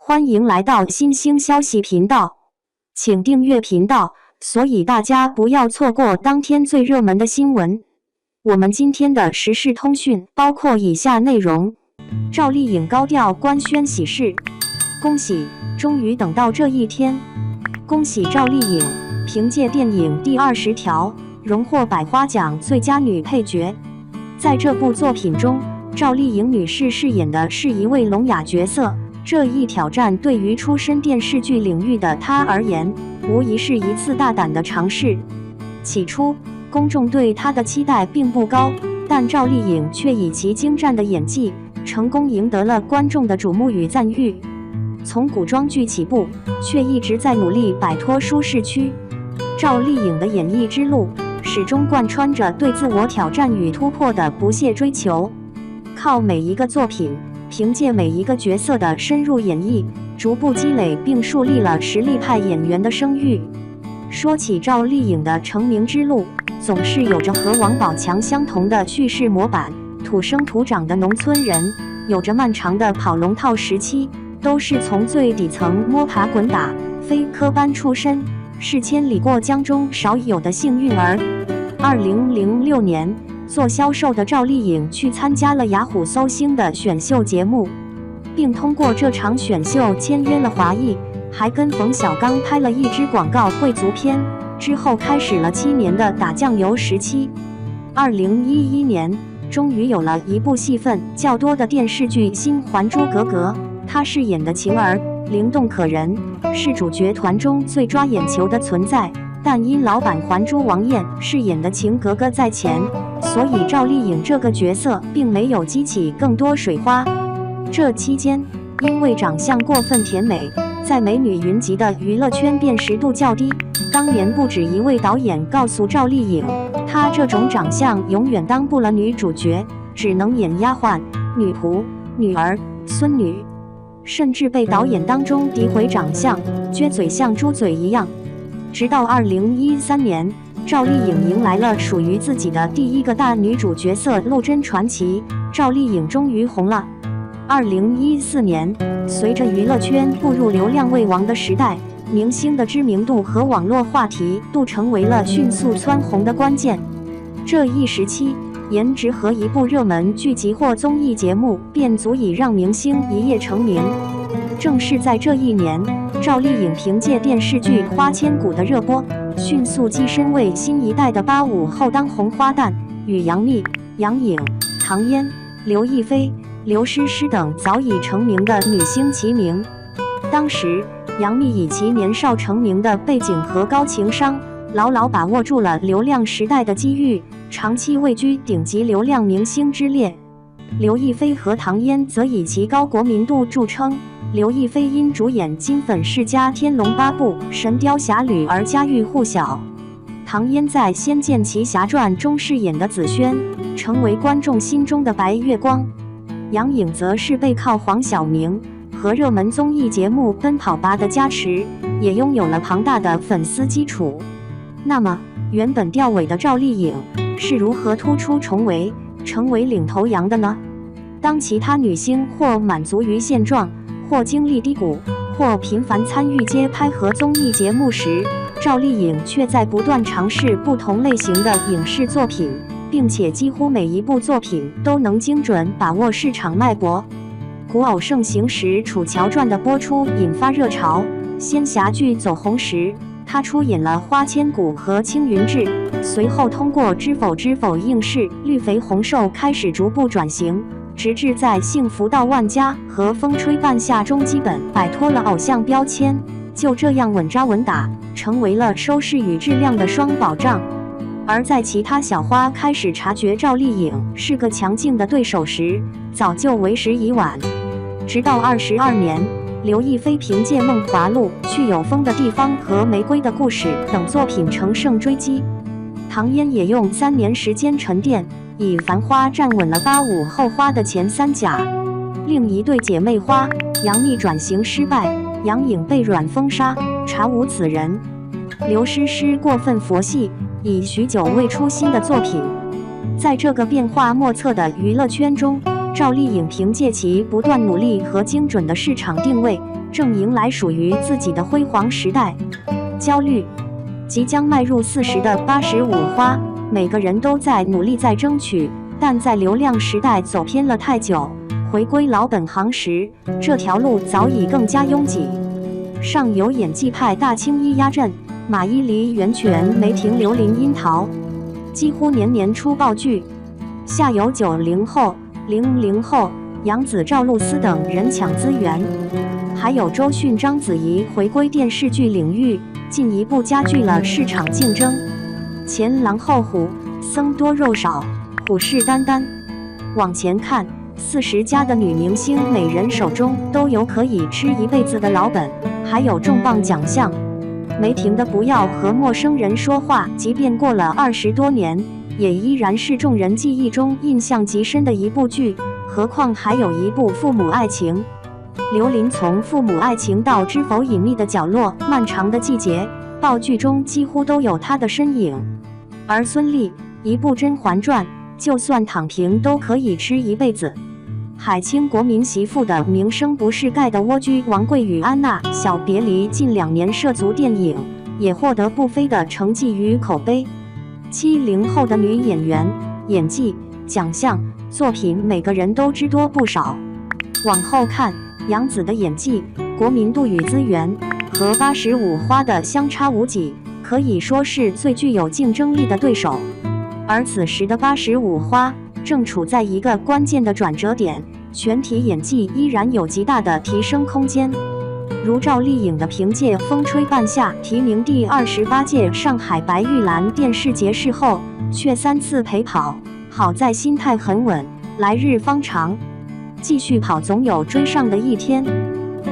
欢迎来到新兴消息频道，请订阅频道，所以大家不要错过当天最热门的新闻。我们今天的时事通讯包括以下内容：赵丽颖高调官宣喜事，恭喜，终于等到这一天！恭喜赵丽颖，凭借电影《第20条》荣获百花奖最佳女配角。在这部作品中，赵丽颖女士饰演的是一位聋哑角色。这一挑战对于出身电视剧领域的她而言，无疑是一次大胆的尝试。起初，公众对她的期待并不高，但赵丽颖却以其精湛的演技，成功赢得了观众的瞩目与赞誉。从古装剧起步，却一直在努力摆脱舒适区。赵丽颖的演艺之路，始终贯穿着对自我挑战与突破的不懈追求。靠每一个作品，凭借每一个角色的深入演绎，逐步积累并树立了实力派演员的声誉。说起赵丽颖的成名之路，总是有着和王宝强相同的叙事模板，土生土长的农村人，有着漫长的跑龙套时期，都是从最底层摸爬滚打，非科班出身，是千里过江中少有的幸运儿。2006年，做销售的赵丽颖去参加了雅虎搜星的选秀节目，并通过这场选秀签约了华谊，还跟冯小刚拍了一支广告贵族片，之后开始了7年的打酱油时期。2011年，终于有了一部戏份较多的电视剧《新还珠格格》，她饰演的晴儿灵动可人，是主角团中最抓眼球的存在。但因老版还珠王艳饰演的晴格格在前，所以赵丽颖这个角色并没有激起更多水花。这期间，因为长相过分甜美，在美女云集的娱乐圈辨识度较低。当年不止一位导演告诉赵丽颖，她这种长相永远当不了女主角，只能演丫鬟、女仆、女儿、孙女，甚至被导演当中诋毁长相，撅嘴像猪嘴一样。直到2013年，赵丽颖迎来了属于自己的第一个大女主角色《陆贞传奇》，赵丽颖终于红了。2014年，随着娱乐圈步入流量为王的时代，明星的知名度和网络话题度成为了迅速蹿红的关键。这一时期，颜值和一部热门剧集或综艺节目便足以让明星一夜成名。正是在这一年，赵丽颖凭借电视剧《花千骨》的热播，迅速跻身为新一代的85后当红花旦，与杨幂、杨颖、唐嫣、刘亦菲、刘诗诗等早已成名的女星齐名。当时，杨幂以其年少成名的背景和高情商，牢牢把握住了流量时代的机遇，长期位居顶级流量明星之列。刘亦菲和唐嫣则以其高国民度著称。刘亦菲因主演金粉世家《天龙八部》《神雕侠侣》而家喻户晓，唐嫣在《仙剑奇侠传》中饰演的紫萱，成为观众心中的白月光。杨颖则是背靠黄晓明和热门综艺节目《奔跑吧》的加持，也拥有了庞大的粉丝基础。那么，原本吊尾的赵丽颖是如何突出重围，成为领头羊的呢？当其他女星或满足于现状，或经历低谷，或频繁参与街拍和综艺节目时，赵丽颖却在不断尝试不同类型的影视作品，并且几乎每一部作品都能精准把握市场脉搏。古偶盛行时，《楚乔传》的播出引发热潮；仙侠剧走红时，她出演了《花千骨》和《青云志》，随后通过《知否知否》应试《绿肥红瘦》开始逐步转型。直至在《幸福到万家》和《风吹半夏》中基本摆脱了偶像标签，就这样稳扎稳打，成为了收视与质量的双保障。而在其他小花开始察觉赵丽颖是个强劲的对手时，早就为时已晚。直到22年，刘亦菲凭借《梦华录》《去有风的地方》和《玫瑰的故事》等作品乘胜追击，唐嫣也用3年时间沉淀，以《繁花》站稳了85后花的前3甲。另一对姐妹花，杨幂转型失败，杨颖被阮封杀，查无此人。刘诗诗过分佛系，已许久未出新的作品。在这个变化莫测的娱乐圈中，赵丽颖凭借其不断努力和精准的市场定位，正迎来属于自己的辉煌时代。焦虑，即将迈入40的85花，每个人都在努力在争取，但在流量时代走偏了太久，回归老本行时，这条路早已更加拥挤。上有演技派大青衣压阵，马伊琍、袁泉、梅婷、刘琳、樱桃，几乎年年出爆剧；下有90后、00后、杨紫、赵露思等人抢资源，还有周迅、章子怡回归电视剧领域，进一步加剧了市场竞争。前狼后虎，僧多肉少，虎视眈眈。往前看，40加的女明星每人手中都有可以吃一辈子的老本，还有重磅奖项。梅婷的《不要和陌生人说话》，即便过了20多年，也依然是众人记忆中印象极深的一部剧。何况还有一部《父母爱情》。刘琳从《父母爱情》到《知否隐秘的角落》，漫长的季节，爆剧中几乎都有她的身影。而孙俪一部《甄嬛传》，就算躺平都可以吃一辈子。海清国民媳妇的名声不是盖的蜗居，王贵与安娜小别离近2年涉足电影，也获得不菲的成绩与口碑。70后的女演员，演技、奖项、作品，每个人都知多不少。往后看，杨紫的演技、国民度与资源和85花的相差无几，可以说是最具有竞争力的对手。而此时的85花正处在一个关键的转折点，全体演技依然有极大的提升空间。如赵丽颖的凭借《风吹半夏》提名第28届上海白玉兰电视节视后，却3次陪跑，好在心态很稳，来日方长，继续跑总有追上的一天。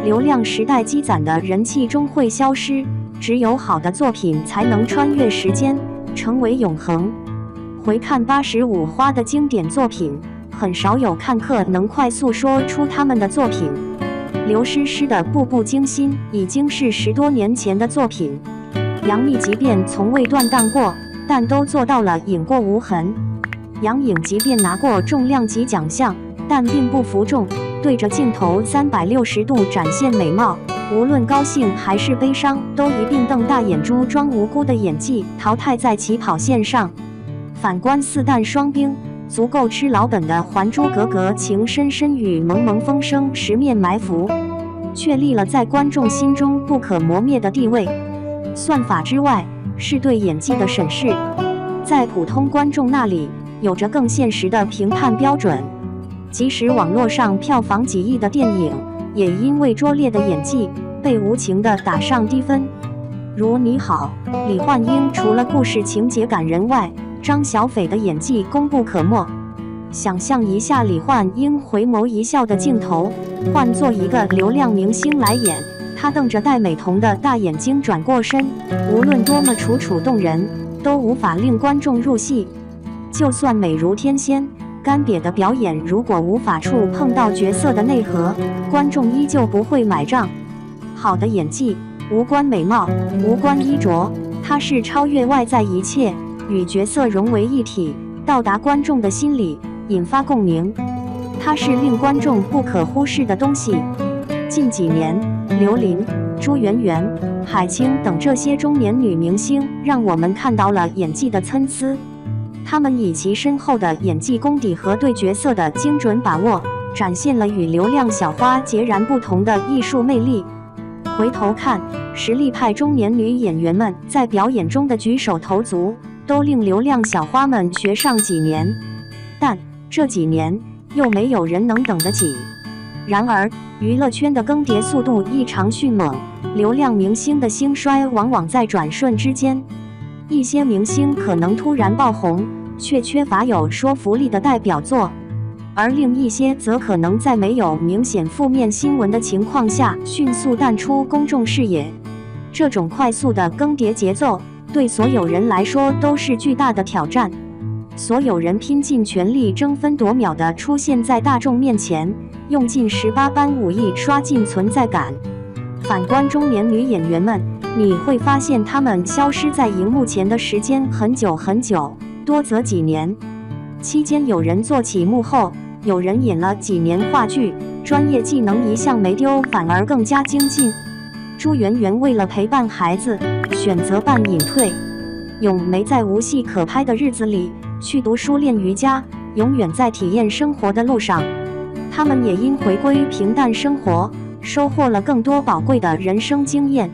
流量时代积攒的人气终会消失，只有好的作品才能穿越时间，成为永恒。回看85花的经典作品，很少有看客能快速说出他们的作品。刘诗诗的《步步惊心》已经是10多年前的作品，杨幂即便从未断档过，但都做到了影过无痕。杨颖即便拿过重量级奖项，但并不服众，对着镜头360度展现美貌，无论高兴还是悲伤，都一并瞪大眼珠装无辜的演技淘汰在起跑线上。反观4弹双冰，足够吃老本的《还珠格格》情深深雨蒙蒙风声十面埋伏，确立了在观众心中不可磨灭的地位。算法之外，是对演技的审视，在普通观众那里有着更现实的评判标准。即使网络上票房几亿的电影，也因为拙劣的演技被无情地打上低分。如《你好，李焕英》，除了故事情节感人外，张小斐的演技功不可没。想象一下李焕英回眸一笑的镜头，换做一个流量明星来演，她瞪着戴美瞳的大眼睛转过身，无论多么楚楚动人，都无法令观众入戏。就算美如天仙，干瘪的表演如果无法触碰到角色的内核，观众依旧不会买账。好的演技无关美貌，无关衣着，它是超越外在一切，与角色融为一体，到达观众的心里，引发共鸣。它是令观众不可忽视的东西。近几年，刘琳、朱媛媛、海清等这些中年女明星，让我们看到了演技的参差。她们以其深厚的演技功底和对角色的精准把握，展现了与流量小花截然不同的艺术魅力。回头看，实力派中年女演员们在表演中的举手投足，都令流量小花们学上几年，但这几年又没有人能等得起。然而，娱乐圈的更迭速度异常迅猛，流量明星的兴衰往往在转瞬之间。一些明星可能突然爆红，却缺乏有说服力的代表作，而另一些则可能在没有明显负面新闻的情况下，迅速淡出公众视野。这种快速的更迭节奏，对所有人来说都是巨大的挑战。所有人拼尽全力，争分夺秒地出现在大众面前，用尽18般武艺刷尽存在感。反观中年女演员们，你会发现她们消失在荧幕前的时间很久很久，多则几年。期间有人做起幕后，有人演了几年话剧，专业技能一项没丢，反而更加精进。朱媛媛为了陪伴孩子，选择半隐退。咏梅在无戏可拍的日子里去读书练瑜伽，永远在体验生活的路上。他们也因回归平淡生活，收获了更多宝贵的人生经验。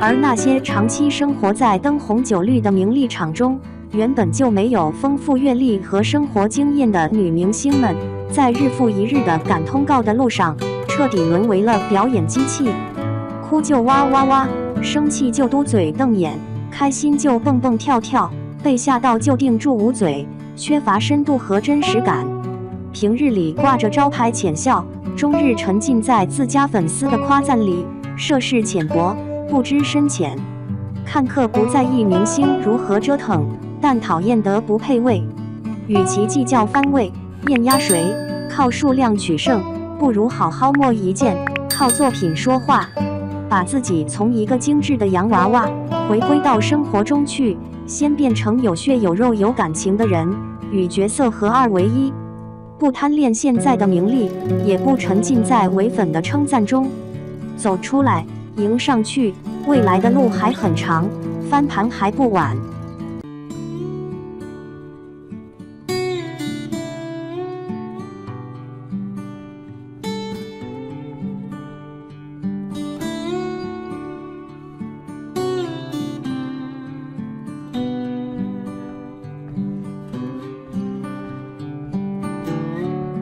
而那些长期生活在灯红酒绿的名利场中，原本就没有丰富阅历和生活经验的女明星们，在日复一日的赶通告的路上，彻底沦为了表演机器。哭就哇哇哇，生气就嘟嘴瞪眼，开心就蹦蹦跳跳，被吓到就定住捂嘴，缺乏深度和真实感。平日里挂着招牌浅笑，终日沉浸在自家粉丝的夸赞里，涉世浅薄，不知深浅。看客不在意明星如何折腾，但讨厌得不配位。与其计较番位、碾压谁，靠数量取胜，不如好好摸一件，靠作品说话。把自己从一个精致的洋娃娃回归到生活中去，先变成有血有肉有感情的人，与角色合二为一。不贪恋现在的名利，也不沉浸在唯粉的称赞中，走出来，迎上去，未来的路还很长，翻盘还不晚。